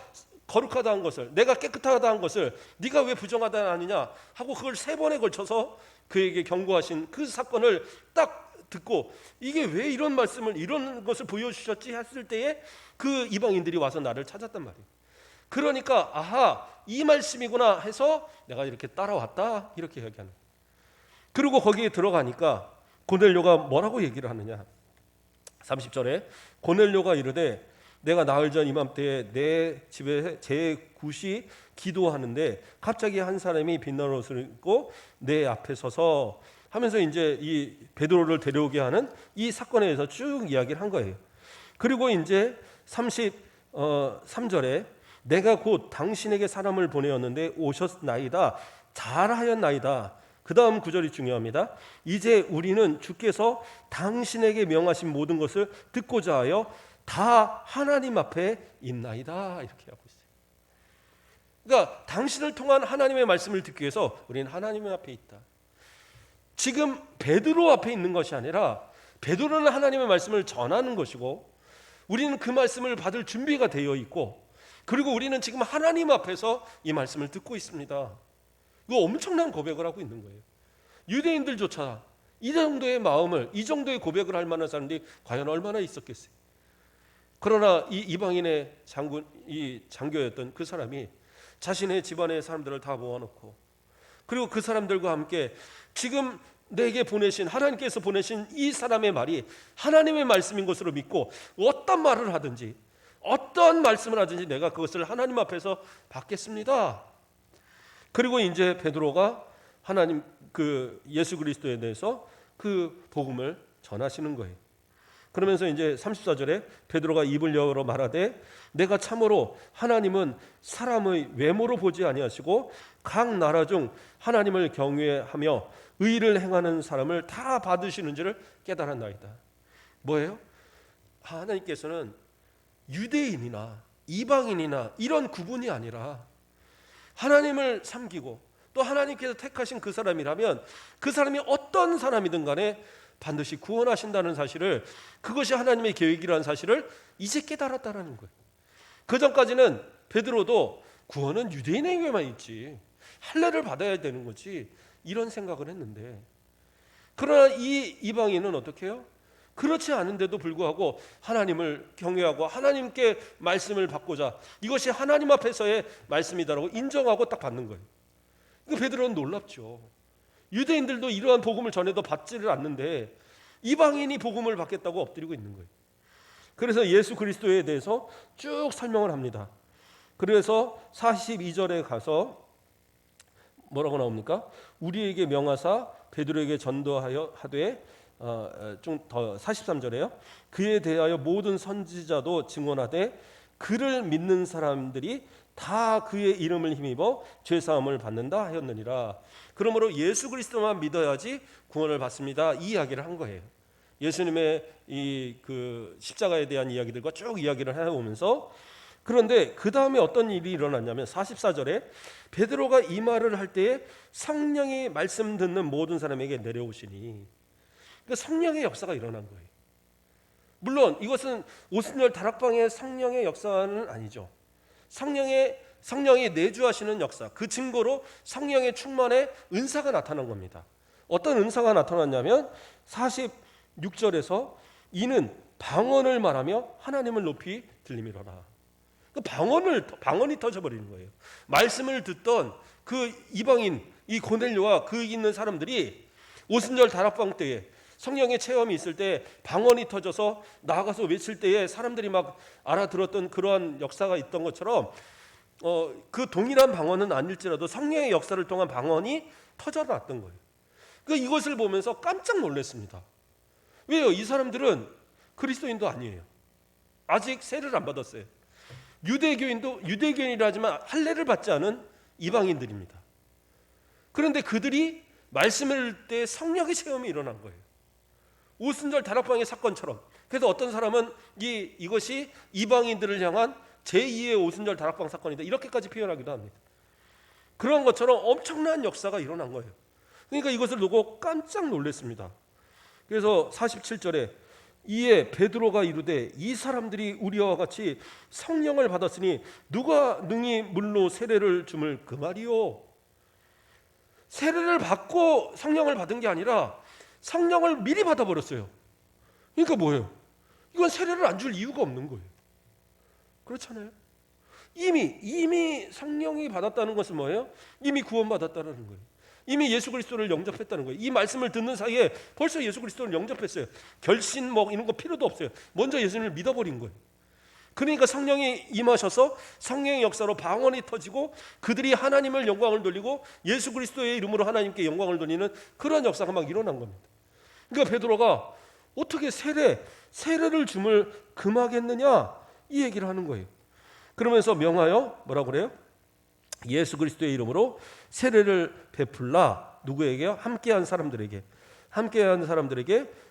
거룩하다 한 것을, 내가 깨끗하다 한 것을 네가 왜 부정하다 하느냐 하고 그걸 3번에 걸쳐서 그에게 경고하신 그 사건을 딱 듣고 이게 왜 이런 말씀을, 이런 것을 보여주셨지 했을 때에 그 이방인들이 와서 나를 찾았단 말이에요. 그러니까 아하, 이 말씀이구나 해서 내가 이렇게 따라왔다, 이렇게 이야기하는 거예요. 그리고 거기에 들어가니까 고넬료가 뭐라고 얘기를 하느냐, 30절에 고넬료가 이르되 내가 나흘 전 이맘때에 내 집에 제 굿이 기도하는데 갑자기 한 사람이 빛나는 옷을 입고 내 앞에 서서 하면서 이제 이 베드로를 데려오게 하는 이 사건에 대해서 쭉 이야기를 한 거예요. 그리고 이제 33절에 내가 곧 당신에게 사람을 보내었는데 오셨나이다, 잘하였나이다. 그 다음 구절이 중요합니다. 이제 우리는 주께서 당신에게 명하신 모든 것을 듣고자 하여 다 하나님 앞에 있나이다, 이렇게 하고 있어요. 그러니까 당신을 통한 하나님의 말씀을 듣기 위해서 우리는 하나님 앞에 있다. 지금 베드로 앞에 있는 것이 아니라 베드로는 하나님의 말씀을 전하는 것이고 우리는 그 말씀을 받을 준비가 되어 있고, 그리고 우리는 지금 하나님 앞에서 이 말씀을 듣고 있습니다. 이거 엄청난 고백을 하고 있는 거예요. 유대인들조차 이 정도의 마음을, 이 정도의 고백을 할 만한 사람들이 과연 얼마나 있었겠어요. 그러나 이 이방인의 장교였던 그 사람이 자신의 집안의 사람들을 다 모아놓고, 그리고 그 사람들과 함께 지금 내게 보내신, 하나님께서 보내신 이 사람의 말이 하나님의 말씀인 것으로 믿고 어떤 말을 하든지 어떤 말씀을 하든지 내가 그것을 하나님 앞에서 받겠습니다. 그리고 이제 베드로가 하나님 예수 그리스도에 대해서 그 복음을 전하시는 거예요. 그러면서 이제 34절에 베드로가 입을 열어 말하되 내가 참으로 하나님은 사람의 외모로 보지 아니하시고 각 나라 중 하나님을 경외하며 의를 행하는 사람을 다 받으시는 줄을 깨달았나이다. 뭐예요? 하나님께서는 유대인이나 이방인이나 이런 구분이 아니라 하나님을 섬기고 또 하나님께서 택하신 그 사람이라면 그 사람이 어떤 사람이든 간에 반드시 구원하신다는 사실을, 그것이 하나님의 계획이라는 사실을 이제 깨달았다라는 거예요. 그 전까지는 베드로도 구원은 유대인에게만 있지, 할례를 받아야 되는 거지, 이런 생각을 했는데, 그러나 이 이방인은 어떻게 해요? 그렇지 않은데도 불구하고 하나님을 경외하고 하나님께 말씀을 받고자, 이것이 하나님 앞에서의 말씀이다라고 인정하고 딱 받는 거예요. 그 베드로는 놀랍죠. 유대인들도 이러한 복음을 전해도 받지를 않는데 이방인이 복음을 받겠다고 엎드리고 있는 거예요. 그래서 예수 그리스도에 대해서 쭉 설명을 합니다. 그래서 42절에 가서 뭐라고 나옵니까? 우리에게 명하사 베드로에게 전도하여 하되, 좀 더 43절에요. 그에 대하여 모든 선지자도 증언하되 그를 믿는 사람들이 다 그의 이름을 힘입어 죄사함을 받는다 하였느니라. 그러므로 예수 그리스도만 믿어야지 구원을 받습니다, 이 이야기를 한 거예요. 예수님의 이 십자가에 대한 이야기들과 쭉 이야기를 해오면서, 그런데 그 다음에 어떤 일이 일어났냐면 44절에 베드로가 이 말을 할 때에 성령이 말씀 듣는 모든 사람에게 내려오시니, 그러니까 성령의 역사가 일어난 거예요. 물론 이것은 오순절 다락방의 성령의 역사는 아니죠. 성령이 내주하시는 역사, 그 증거로 성령의 충만의 은사가 나타난 겁니다. 어떤 은사가 나타났냐면 46절에서 이는 방언을 말하며 하나님을 높이 들리미로라. 그 방언이 터져버리는 거예요. 말씀을 듣던 그 이방인, 이 고넬료와 그 있는 사람들이 오순절 다락방 때에 성령의 체험이 있을 때 방언이 터져서 나아가서 외칠 때에 사람들이 막 알아들었던 그러한 역사가 있던 것처럼 그 동일한 방언은 아닐지라도 성령의 역사를 통한 방언이 터져났던 거예요. 그러니까 이것을 보면서 깜짝 놀랐습니다. 왜요? 이 사람들은 그리스도인도 아니에요. 아직 세례를 안 받았어요. 유대교인이라 하지만 할례를 받지 않은 이방인들입니다. 그런데 그들이 말씀을 할 때 성령의 체험이 일어난 거예요. 오순절 다락방의 사건처럼. 그래서 어떤 사람은 이것이 이방인들을 향한 제2의 오순절 다락방 사건이다, 이렇게까지 표현하기도 합니다. 그런 것처럼 엄청난 역사가 일어난 거예요. 그러니까 이것을 보고 깜짝 놀랐습니다. 그래서 47절에 이에 베드로가 이르되 이 사람들이 우리와 같이 성령을 받았으니 누가 능히 물로 세례를 줌을 그 말이요. 세례를 받고 성령을 받은 게 아니라 성령을 미리 받아버렸어요. 그러니까 뭐예요? 이건 세례를 안 줄 이유가 없는 거예요. 그렇잖아요. 이미 성령이 받았다는 것은 뭐예요? 이미 구원받았다는 거예요. 이미 예수 그리스도를 영접했다는 거예요. 이 말씀을 듣는 사이에 벌써 예수 그리스도를 영접했어요. 결신 이런 거 필요도 없어요. 먼저 예수님을 믿어버린 거예요. 그러니까 성령이 임하셔서 성령의 역사로 방언이 터지고 그들이 하나님을 영광을 돌리고 예수 그리스도의 이름으로 하나님께 영광을 돌리는 그런 역사가 막 일어난 겁니다. 그러니까 베드로가 어떻게 세례를 줌을 금하겠느냐, 이 얘기를 하는 거예요. 그러면서 명하여 뭐라고 그래요? 예수 그리스도의 이름으로 세례를 베풀라. 누구에게요? 함께한 사람들에게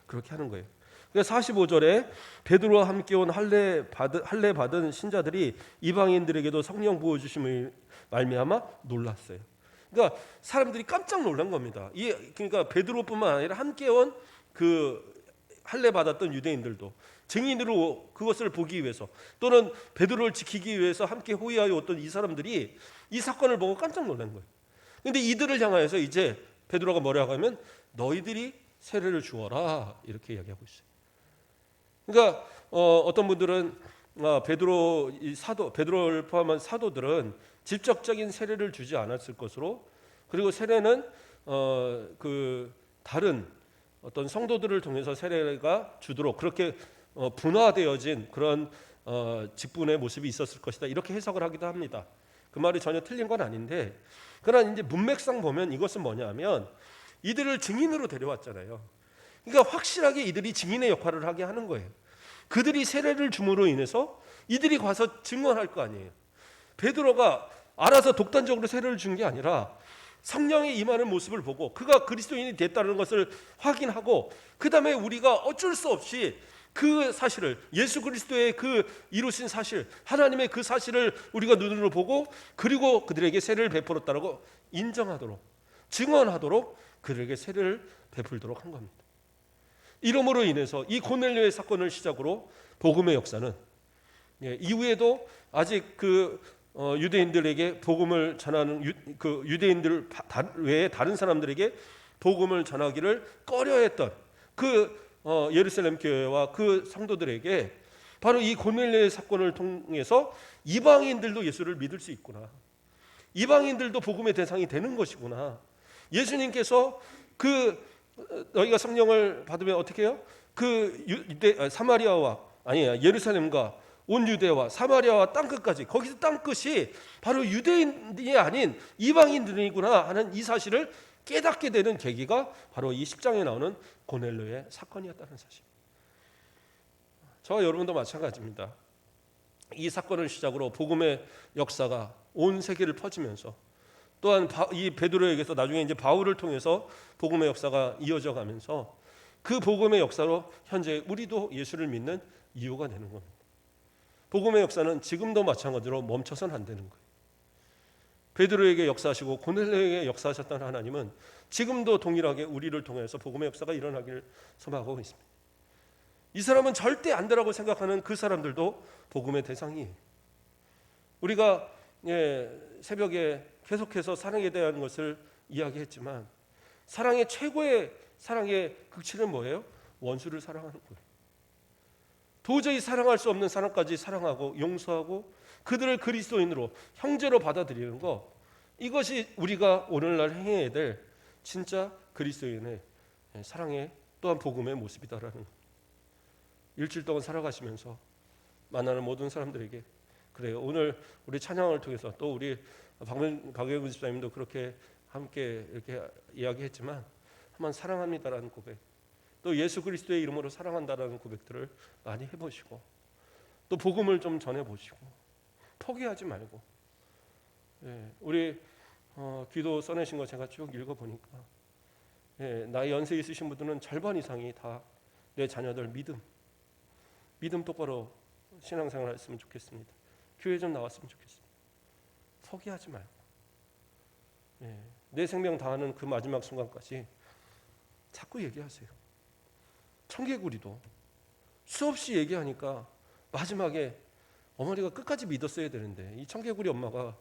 그렇게 하는 거예요. 45절에 베드로와 함께 온 할례 받은 신자들이 이방인들에게도 성령 부어 주심을 말미암아 놀랐어요. 그러니까 사람들이 깜짝 놀란 겁니다. 그러니까 베드로뿐만 아니라 함께 온 그 할례 받았던 유대인들도 증인으로 그것을 보기 위해서 또는 베드로를 지키기 위해서 함께 호위하여 왔던 이 사람들이 이 사건을 보고 깜짝 놀란 거예요. 그런데 이들을 향하여서 이제 베드로가 뭐라고 하면 너희들이 세례를 주어라, 이렇게 이야기하고 있어요. 그러니까 어떤 분들은 베드로를 포함한 사도들은 직접적인 세례를 주지 않았을 것으로, 그리고 세례는 그 다른 어떤 성도들을 통해서 세례가 주도록 그렇게 분화되어진 그런 직분의 모습이 있었을 것이다, 이렇게 해석을 하기도 합니다. 그 말이 전혀 틀린 건 아닌데, 그러나 이제 문맥상 보면 이것은 뭐냐면 이들을 증인으로 데려왔잖아요. 그러니까 확실하게 이들이 증인의 역할을 하게 하는 거예요. 그들이 세례를 줌으로 인해서 이들이 가서 증언할 거 아니에요. 베드로가 알아서 독단적으로 세례를 준 게 아니라 성령의 임하는 모습을 보고 그가 그리스도인이 됐다는 것을 확인하고, 그 다음에 우리가 어쩔 수 없이 그 사실을, 예수 그리스도의 그 이루신 사실, 하나님의 그 사실을 우리가 눈으로 보고, 그리고 그들에게 세례를 베풀었다고 인정하도록, 증언하도록 그들에게 세례를 베풀도록 한 겁니다. 이름으로 인해서 이 고넬료의 사건을 시작으로 복음의 역사는 이후에도 아직 유대인들에게 복음을 전하는 그 유대인들 외에 다른 사람들에게 복음을 전하기를 꺼려했던 예루살렘 교회와 그 성도들에게 바로 이 고넬료의 사건을 통해서 이방인들도 예수를 믿을 수 있구나, 이방인들도 복음의 대상이 되는 것이구나. 예수님께서 너희가 성령을 받으면 어떻게 해요? 예루살렘과 온 유대와 사마리아와 땅끝까지, 거기서 땅끝이 바로 유대인이 아닌 이방인들이구나 하는 이 사실을 깨닫게 되는 계기가 바로 이 10장에 나오는 고넬료의 사건이었다는 사실. 저와 여러분도 마찬가지입니다. 이 사건을 시작으로 복음의 역사가 온 세계를 퍼지면서, 또한 이 베드로에게서 나중에 이제 바울을 통해서 복음의 역사가 이어져 가면서 그 복음의 역사로 현재 우리도 예수를 믿는 이유가 되는 겁니다. 복음의 역사는 지금도 마찬가지로 멈춰서는 안 되는 거예요. 베드로에게 역사하시고 고넬료에게 역사하셨던 하나님은 지금도 동일하게 우리를 통해서 복음의 역사가 일어나기를 소망하고 있습니다. 이 사람은 절대 안 되라고 생각하는 그 사람들도 복음의 대상이에요. 우리가 새벽에 계속해서 사랑에 대한 것을 이야기했지만, 사랑의 최고의 사랑의 극치는 뭐예요? 원수를 사랑하는 거예요. 도저히 사랑할 수 없는 사람까지 사랑하고 용서하고 그들을 그리스도인으로, 형제로 받아들이는 것, 이것이 우리가 오늘날 행해야 될 진짜 그리스도인의 사랑의 또한 복음의 모습이다라는, 일주일 동안 살아가시면서 만나는 모든 사람들에게, 그래요, 오늘 우리 찬양을 통해서 또 우리 박영구 집사님도 그렇게 함께 이렇게 이야기했지만, 한번 사랑합니다라는 고백, 또 예수 그리스도의 이름으로 사랑한다라는 고백들을 많이 해보시고, 또 복음을 좀 전해보시고, 포기하지 말고. 우리 기도 써내신 거 제가 쭉 읽어보니까, 나이 연세 있으신 분들은 절반 이상이 다 내 자녀들 믿음 똑바로 신앙생활 했으면 좋겠습니다. 교회 좀 나왔으면 좋겠습니다. 포기하지 말고, 내 생명 다하는 그 마지막 순간까지 자꾸 얘기하세요. 청개구리도 수없이 얘기하니까 마지막에 어머니가 끝까지 믿었어야 되는데, 이 청개구리 엄마가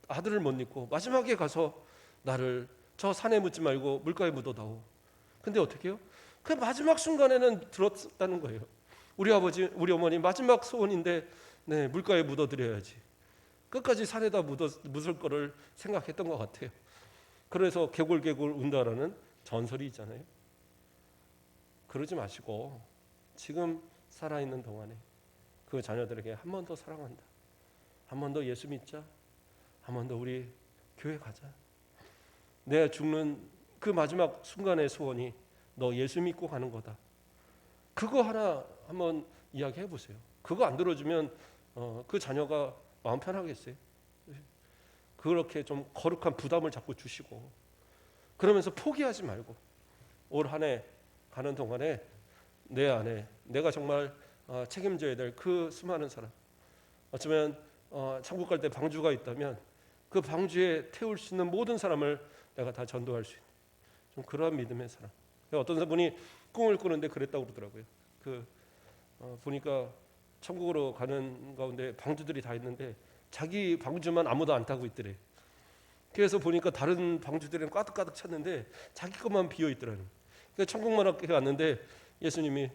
아들을 못 믿고 마지막에 가서 나를 저 산에 묻지 말고 물가에 묻어다오. 근데 어떻게 해요? 그 마지막 순간에는 들었다는 거예요. 우리 아버지, 우리 어머니 마지막 소원인데, 물가에 묻어드려야지. 끝까지 산에다 묻을 거를 생각했던 것 같아요. 그래서 개굴개굴 운다라는 전설이 있잖아요. 그러지 마시고 지금 살아있는 동안에 그 자녀들에게 한 번 더 사랑한다, 한 번 더 예수 믿자, 한 번 더 우리 교회 가자. 내 죽는 그 마지막 순간의 소원이 너 예수 믿고 가는 거다. 그거 하나 한번 이야기해 보세요. 그거 안 들어주면 그 자녀가 마음 편하겠어요? 그렇게 좀 거룩한 부담을 자꾸 주시고, 그러면서 포기하지 말고 올 한 해 가는 동안에 내 안에 내가 정말 책임져야 될 그 수많은 사람, 어쩌면 천국 갈 때 방주가 있다면 그 방주에 태울 수 있는 모든 사람을 내가 다 전도할 수 있는 좀 그러한 믿음의 사람. 어떤 분이 꿈을 꾸는데 그랬다고 그러더라고요. 보니까 천국으로 가는 가운데 방주들이 다 있는데 자기 방주만 아무도 안 타고 있더래. 그래서 보니까 다른 방주들은 가득가득 찼는데 자기 것만 비어 있더라는. 그러니까 천국만 갔는데 예수님이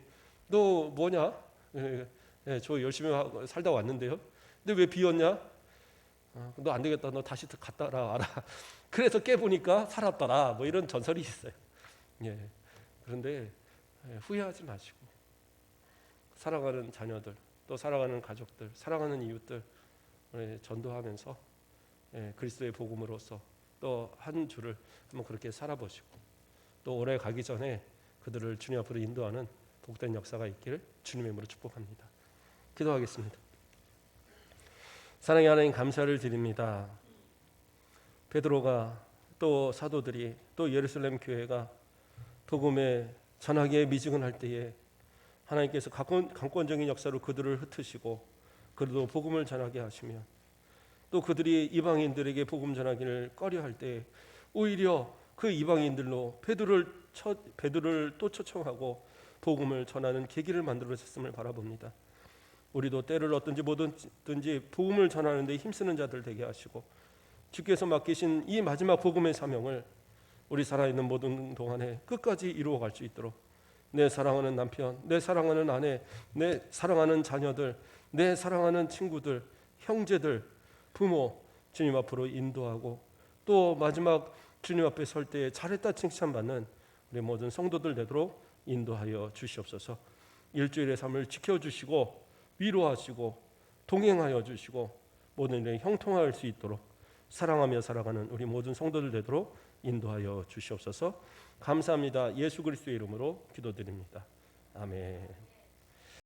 너 뭐냐? 저 열심히 살다 왔는데요. 근데 왜 비었냐? 너 안 되겠다. 너 다시 갔다 와라. 그래서 깨보니까 살았더라. 뭐 이런 전설이 있어요. 그런데 후회하지 마시고, 사랑하는 자녀들, 또 사랑하는 가족들, 사랑하는 이웃들 전도하면서 그리스도의 복음으로서 또 한 주를 한번 그렇게 살아보시고, 또 올해 가기 전에 그들을 주님 앞으로 인도하는 복된 역사가 있기를 주님의 이름으로 축복합니다. 기도하겠습니다. 사랑의 하나님, 감사를 드립니다. 베드로가 또 사도들이 또 예루살렘 교회가 복음에 전하기에 미지근할 때에 하나님께서 강권적인 역사로 그들을 흩으시고 그들도 복음을 전하게 하시며, 또 그들이 이방인들에게 복음 전하기를 꺼려할 때 오히려 그 이방인들로 베드로를 또 초청하고 복음을 전하는 계기를 만들어 주셨음을 바라봅니다. 우리도 때를 어떤지 뭐든지 복음을 전하는 데 힘쓰는 자들 되게 하시고, 주께서 맡기신 이 마지막 복음의 사명을 우리 살아있는 모든 동안에 끝까지 이루어갈 수 있도록 내 사랑하는 남편, 내 사랑하는 아내, 내 사랑하는 자녀들, 내 사랑하는 친구들, 형제들, 부모 주님 앞으로 인도하고, 또 마지막 주님 앞에 설 때에 잘했다 칭찬받는 우리 모든 성도들 되도록 인도하여 주시옵소서. 일주일의 삶을 지켜주시고 위로하시고 동행하여 주시고 모든 일에 형통할 수 있도록 사랑하며 살아가는 우리 모든 성도들 되도록 인도하여 주시옵소서. 감사합니다. 예수 그리스도의 이름으로 기도드립니다. 아멘.